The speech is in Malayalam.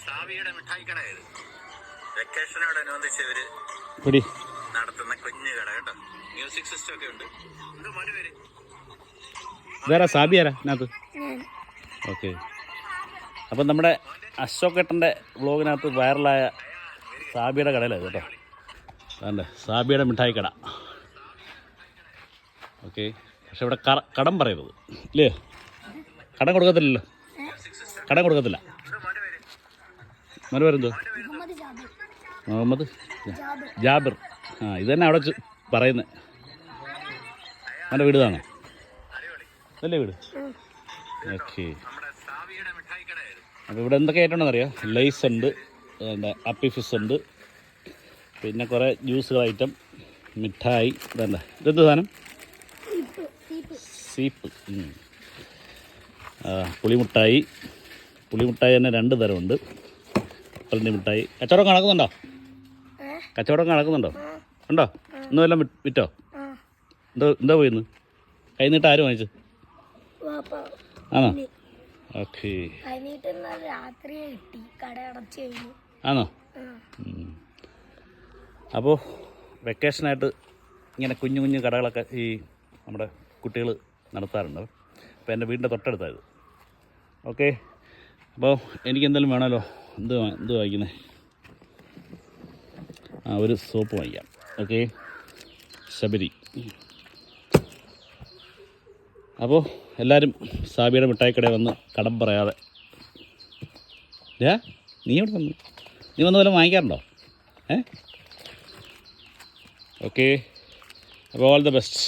സാവിയുടെ മിഠായി കടയത് വെക്കേഷനോടനുബന്ധിച്ച് ഇവര് നടത്തുന്ന കുഞ്ഞു കട കേട്ടോ. മ്യൂസിക് സിസ്റ്റം ഒക്കെ ഉണ്ട്. എന്ത് മോന് പേര്? വേറെ സാബിയാരാ അതിനകത്ത്? ഓക്കെ. അപ്പം നമ്മുടെ അശോകേട്ടൻ്റെ വ്ളോഗിനകത്ത് വൈറലായ സാബിയുടെ കടയിലാണ് കേട്ടോ. അതല്ലേ സാബിയുടെ മിഠായി കട. ഓക്കെ. പക്ഷെ ഇവിടെ കടം പറയരുത് ഇല്ലേ? കടം കൊടുക്കത്തില്ലല്ലോ. കടം കൊടുക്കത്തില്ല. മോന് പേരെന്തോ? മുഹമ്മദ് ജാബിർ. ആ ഇത് തന്നെ അവിടെ പറയുന്നത്. അവൻ്റെ വീട് താണോ? അതല്ലേ വീട്? ഓക്കെ. അപ്പോൾ ഇവിടെ എന്തൊക്കെ ആയിട്ടുണ്ടെന്ന് അറിയാം. ലൈസ് ഉണ്ട്, എന്താ അപ്പി ഫിസ് ഉണ്ട്, പിന്നെ കുറേ ജ്യൂസുകൾ ഐറ്റം, മിഠായി. ഇതെന്താ ഇതെന്ത് സാധനം? സീപ്പ്. പുളിമുട്ടായി. പുളിമുട്ടായി തന്നെ 2 തരമുണ്ട്. കപ്പലിൻ്റെ മിഠായി. കച്ചവടം നടക്കുന്നുണ്ടോ? കച്ചവടം നടക്കുന്നുണ്ടോ? ഉണ്ടോ? ഇന്ന് വല്ലതും വിറ്റോ? എന്താ പോയിന്ന്? കൈ നീട്ട് ആരും വാങ്ങിച്ചു? ആണോ? ഓക്കെ. ആണോ? അപ്പോൾ വെക്കേഷനായിട്ട് ഇങ്ങനെ കുഞ്ഞു കുഞ്ഞു കടകളൊക്കെ ഈ നമ്മുടെ കുട്ടികൾ നടത്താറുണ്ട്. അപ്പോൾ എൻ്റെ വീടിൻ്റെ തൊട്ടടുത്തായത്. ഓക്കെ. അപ്പോൾ എനിക്കെന്തെങ്കിലും വേണമല്ലോ. എന്ത് വാങ്ങിക്കുന്നത്? ഒരു സോപ്പ് വാങ്ങിക്കാം. ഓക്കെ. ശബരി. അപ്പോൾ എല്ലാവരും സാബിയുടെ മിഠായിക്കടയിൽ വന്ന് കടം പറയാതെ. നീ ഇവിടെ വന്നു? നീ വന്ന് വല്ലതും വാങ്ങിക്കാറുണ്ടോ? ഓക്കെ. അപ്പോൾ ഓൾ ദ ബെസ്റ്റ്.